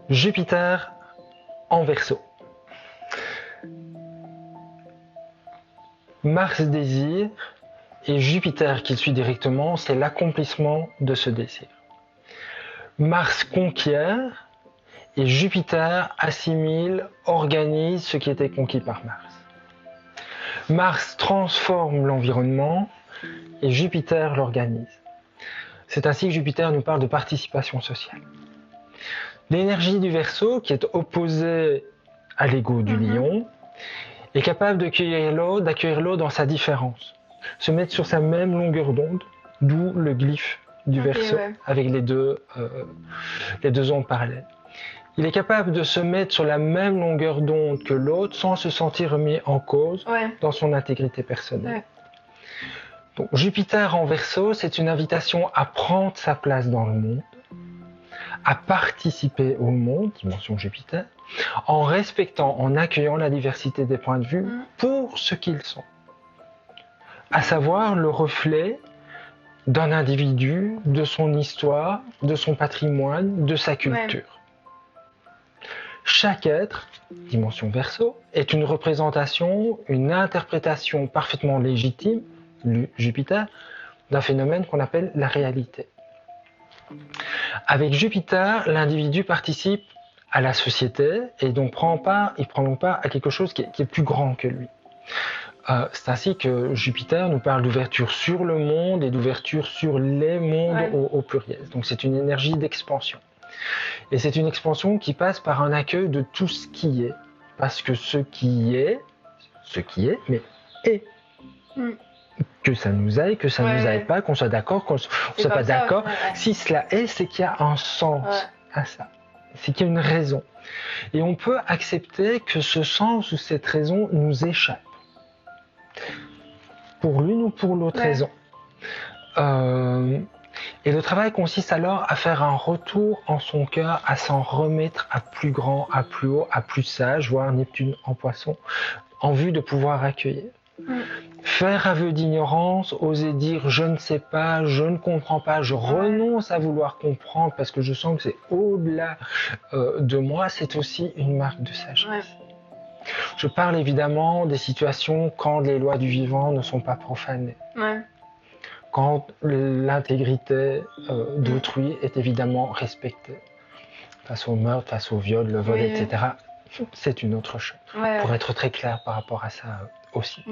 Jupiter en Verseau. Mars désire et Jupiter qui le suit directement, c'est l'accomplissement de ce désir. Mars conquiert et Jupiter assimile, organise ce qui était conquis par Mars. Mars transforme l'environnement et Jupiter l'organise. C'est ainsi que Jupiter nous parle de participation sociale. L'énergie du Verseau, qui est opposée à l'ego du Lion, est capable d'accueillir l'autre dans sa différence, se mettre sur sa même longueur d'onde, d'où le glyphe du Verseau, avec les deux ondes parallèles. Il est capable de se mettre sur la même longueur d'onde que l'autre sans se sentir remis en cause dans son intégrité personnelle. Donc, Jupiter en Verseau, c'est une invitation à prendre sa place dans le monde, à participer au monde, dimension Jupiter, en respectant, en accueillant la diversité des points de vue pour ce qu'ils sont. À savoir le reflet d'un individu, de son histoire, de son patrimoine, de sa culture. Chaque être, dimension Verseau, est une représentation, une interprétation parfaitement légitime, Jupiter, d'un phénomène qu'on appelle la réalité. Avec Jupiter, l'individu participe à la société et donc prend part à quelque chose qui est plus grand que lui. C'est ainsi que Jupiter nous parle d'ouverture sur le monde et d'ouverture sur les mondes au pluriel. Donc c'est une énergie d'expansion. Et c'est une expansion qui passe par un accueil de tout ce qui est. Parce que ce qui est, mais est. Que ça nous aille, que ça nous aille pas, qu'on soit d'accord, qu'on soit pas d'accord. Si cela est, c'est qu'il y a un sens à ça. C'est qu'il y a une raison. Et on peut accepter que ce sens ou cette raison nous échappe. Pour l'une ou pour l'autre raison. Et le travail consiste alors à faire un retour en son cœur, à s'en remettre à plus grand, à plus haut, à plus sage, voire Neptune en Poisson, en vue de pouvoir accueillir. Faire aveu d'ignorance, oser dire je ne sais pas, je ne comprends pas, je renonce à vouloir comprendre parce que je sens que c'est au-delà de moi, c'est aussi une marque de sagesse. Je parle évidemment des situations quand les lois du vivant ne sont pas profanées. Quand l'intégrité d'autrui est évidemment respectée. Face au meurtre, face au viol, le vol, etc. C'est une autre chose. Pour être très clair par rapport à ça aussi.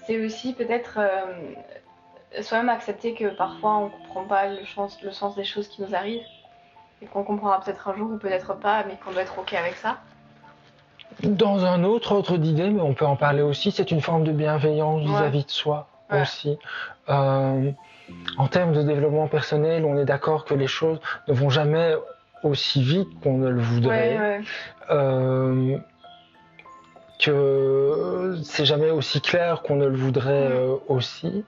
C'est aussi peut-être soi-même accepter que parfois on ne comprend pas le sens des choses qui nous arrivent et qu'on comprendra peut-être un jour ou peut-être pas, mais qu'on doit être OK avec ça. Dans un autre d'idée, mais on peut en parler aussi, c'est une forme de bienveillance vis-à-vis de soi aussi. En termes de développement personnel, on est d'accord que les choses ne vont jamais aussi vite qu'on ne le voudrait. Que c'est jamais aussi clair qu'on ne le voudrait aussi.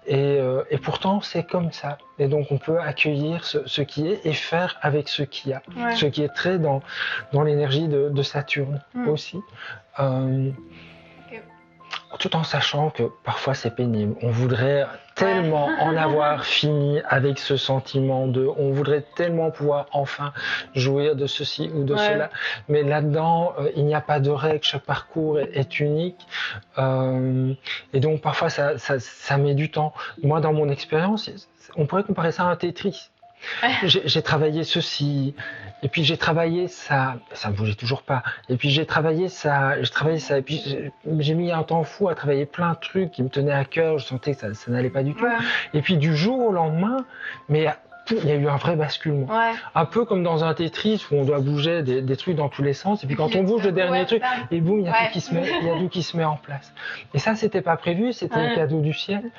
Et pourtant, c'est comme ça. Et donc, on peut accueillir ce qui est et faire avec ce qu'il y a. Ce qui est très dans l'énergie de Saturne aussi. Tout en sachant que parfois c'est pénible. On voudrait tellement en avoir fini avec ce sentiment on voudrait tellement pouvoir enfin jouir de ceci ou de cela. Mais là-dedans, il n'y a pas de règle, chaque parcours est unique. Et donc parfois ça met du temps. Moi, dans mon expérience, on pourrait comparer ça à un Tetris. J'ai travaillé ceci, et puis j'ai travaillé ça ne bougeait toujours pas, et puis j'ai travaillé ça, et puis j'ai mis un temps fou à travailler plein de trucs qui me tenaient à cœur, je sentais que ça n'allait pas du tout. Et puis du jour au lendemain, mais il y a eu un vrai basculement. Un peu comme dans un Tetris où on doit bouger des trucs dans tous les sens, et puis quand on bouge le dernier truc, et boum, il y a tout qui se met en place. Et ça, c'était pas prévu, c'était un cadeau du ciel.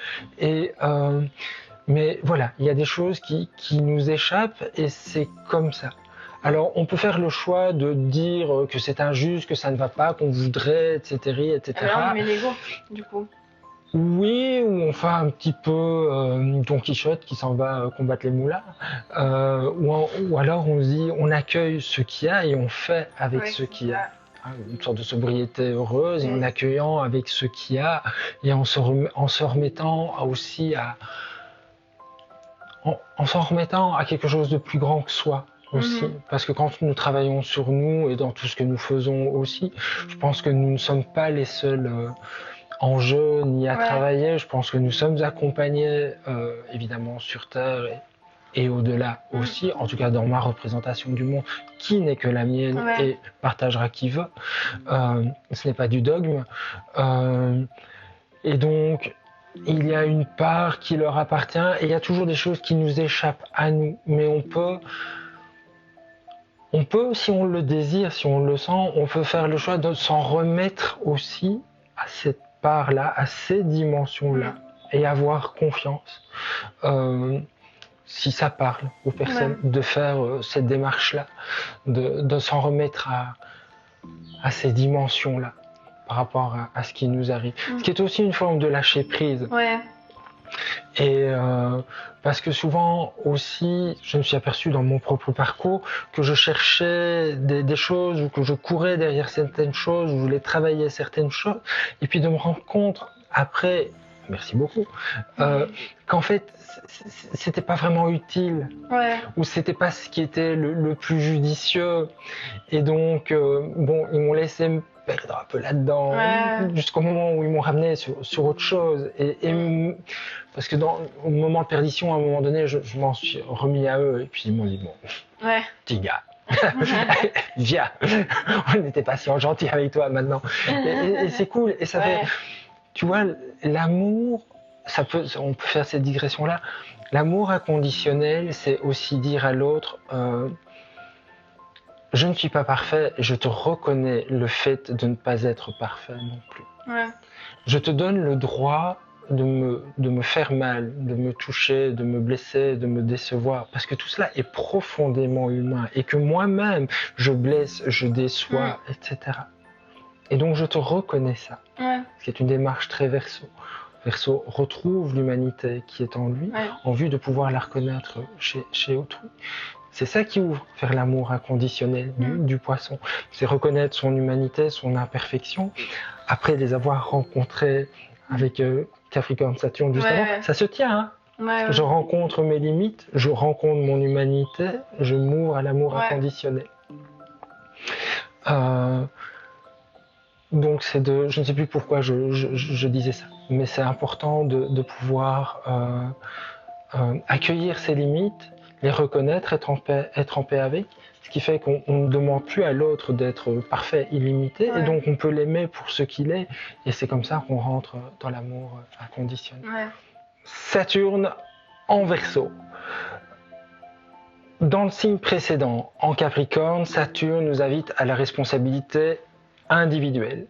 Mais voilà, il y a des choses qui nous échappent et c'est comme ça. Alors, on peut faire le choix de dire que c'est injuste, que ça ne va pas, qu'on voudrait, etc., etc. Alors, on met l'ego, du coup. Oui, ou on fait un petit peu Don Quichotte qui s'en va combattre les moulards. Ou alors on se dit, on accueille ce qu'il y a et on fait avec ce qu'il y a. Une sorte de sobriété heureuse, et en accueillant avec ce qu'il y a et en se remettant aussi en s'en remettant à quelque chose de plus grand que soi, aussi. Parce que quand nous travaillons sur nous et dans tout ce que nous faisons aussi, je pense que nous ne sommes pas les seuls en jeu ni à travailler. Je pense que nous sommes accompagnés évidemment sur Terre et au-delà aussi, en tout cas dans ma représentation du monde, qui n'est que la mienne et partagera qui veut. Ce n'est pas du dogme. Et donc, il y a une part qui leur appartient et il y a toujours des choses qui nous échappent à nous. Mais on peut, si on le désire, si on le sent, on peut faire le choix de s'en remettre aussi à cette part-là, à ces dimensions-là, et avoir confiance. Si ça parle aux personnes, de faire cette démarche-là, de s'en remettre à ces dimensions-là par rapport à ce qui nous arrive. Ce qui est aussi une forme de lâcher prise. Et parce que souvent aussi, je me suis aperçu dans mon propre parcours que je cherchais des choses ou que je courais derrière certaines choses, je voulais travailler certaines choses, et puis de me rendre compte après, merci beaucoup, qu'en fait c'était pas vraiment utile, ou c'était pas ce qui était le plus judicieux, et donc bon, ils m'ont laissé me perdre un peu là-dedans, jusqu'au moment où ils m'ont ramené sur autre chose, et parce que au moment de perdition, à un moment donné, je m'en suis remis à eux, et puis ils m'ont dit, bon, petit gars, viens, on était patient, gentil avec toi maintenant, et c'est cool, et ça fait, tu vois, l'amour, on peut faire cette digression-là, l'amour inconditionnel, c'est aussi dire à l'autre, je ne suis pas parfait, je te reconnais le fait de ne pas être parfait non plus. Je te donne le droit de me faire mal, de me toucher, de me blesser, de me décevoir, parce que tout cela est profondément humain, et que moi-même, je blesse, je déçois, etc. Et donc je te reconnais ça, ce qui est une démarche très Verseau. Verseau retrouve l'humanité qui est en lui, en vue de pouvoir la reconnaître chez autrui. C'est ça qui ouvre vers l'amour inconditionnel du poisson. C'est reconnaître son humanité, son imperfection, après les avoir rencontrés avec Capricorne, Saturne juste avant. Ça se tient, hein. Je rencontre mes limites, je rencontre mon humanité, je m'ouvre à l'amour inconditionnel. Donc je ne sais plus pourquoi je disais ça, mais c'est important de pouvoir accueillir ses limites, les reconnaître, être en paix avec, ce qui fait qu'on ne demande plus à l'autre d'être parfait, illimité, et donc on peut l'aimer pour ce qu'il est, et c'est comme ça qu'on rentre dans l'amour inconditionnel. Saturne en Verseau. Dans le signe précédent, en Capricorne, Saturne nous invite à la responsabilité individuelle.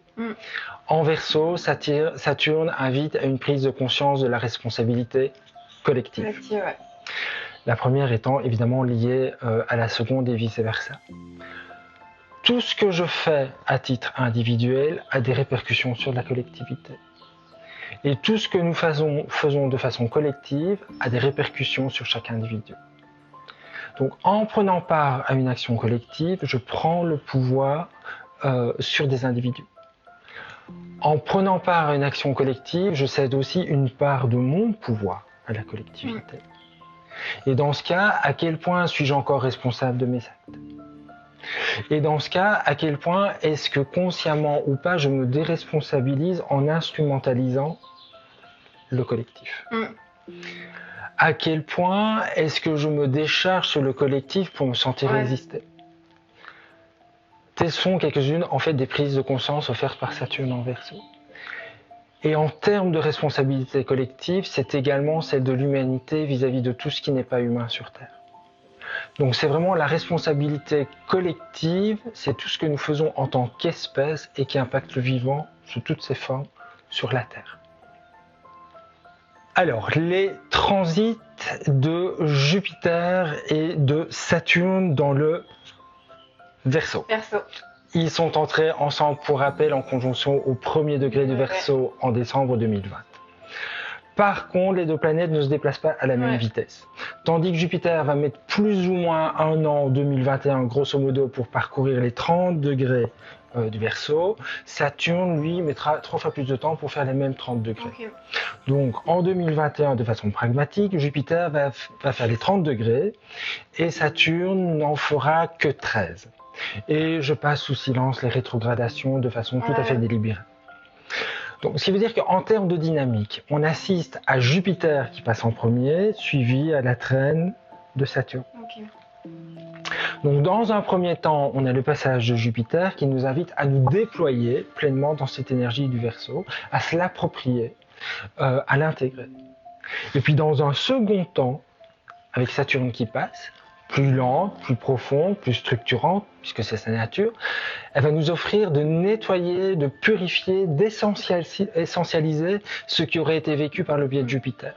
En Verseau, Saturne invite à une prise de conscience de la responsabilité collective. La première étant évidemment liée à la seconde et vice-versa. Tout ce que je fais à titre individuel a des répercussions sur la collectivité. Et tout ce que nous faisons de façon collective a des répercussions sur chaque individu. Donc en prenant part à une action collective, je prends le pouvoir sur des individus. En prenant part à une action collective, je cède aussi une part de mon pouvoir à la collectivité. Et dans ce cas, à quel point suis-je encore responsable de mes actes? Et dans ce cas, à quel point est-ce que consciemment ou pas, je me déresponsabilise en instrumentalisant le collectif? À quel point est-ce que je me décharge sur le collectif pour me sentir exister? Telles sont quelques-unes en fait des prises de conscience offertes par Saturne en Verseau. Et en termes de responsabilité collective, c'est également celle de l'humanité vis-à-vis de tout ce qui n'est pas humain sur Terre. Donc c'est vraiment la responsabilité collective, c'est tout ce que nous faisons en tant qu'espèce et qui impacte le vivant sous toutes ses formes sur la Terre. Alors, les transits de Jupiter et de Saturne dans le Verseau. Ils sont entrés ensemble, pour rappel, en conjonction au premier degré du Verseau en décembre 2020. Par contre, les deux planètes ne se déplacent pas à la même vitesse. Tandis que Jupiter va mettre plus ou moins 1 an en 2021, grosso modo, pour parcourir les 30 degrés du Verseau, Saturne, lui, mettra 3 fois plus de temps pour faire les mêmes 30 degrés. Ok. Donc, en 2021, de façon pragmatique, Jupiter va faire les 30 degrés et Saturne n'en fera que 13. Et je passe sous silence les rétrogradations de façon tout à fait délibérée. Donc, ce qui veut dire qu'en termes de dynamique, on assiste à Jupiter qui passe en premier, suivi à la traîne de Saturne. Ok. Donc, dans un premier temps, on a le passage de Jupiter qui nous invite à nous déployer pleinement dans cette énergie du Verseau, à se l'approprier, à l'intégrer. Et puis, dans un second temps, avec Saturne qui passe, plus lente, plus profonde, plus structurante, puisque c'est sa nature, elle va nous offrir de nettoyer, de purifier, d'essentialiser ce qui aurait été vécu par le biais de Jupiter.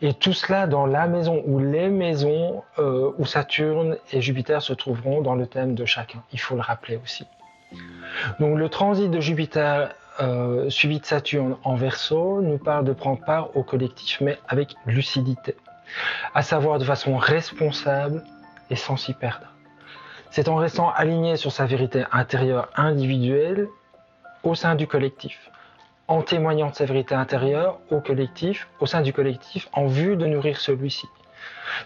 Et tout cela dans la maison ou les maisons où Saturne et Jupiter se trouveront dans le thème de chacun. Il faut le rappeler aussi. Donc le transit de Jupiter suivi de Saturne en Verseau nous parle de prendre part au collectif, mais avec lucidité. À savoir de façon responsable et sans s'y perdre. C'est en restant aligné sur sa vérité intérieure individuelle au sein du collectif, en témoignant de sa vérité intérieure au sein du collectif, en vue de nourrir celui-ci.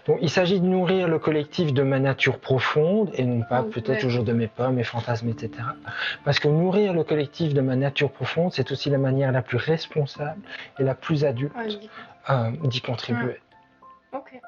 Donc il s'agit de nourrir le collectif de ma nature profonde et non pas peut-être toujours de mes peurs, mes fantasmes, etc. Parce que nourrir le collectif de ma nature profonde, c'est aussi la manière la plus responsable et la plus adulte d'y contribuer. Ok.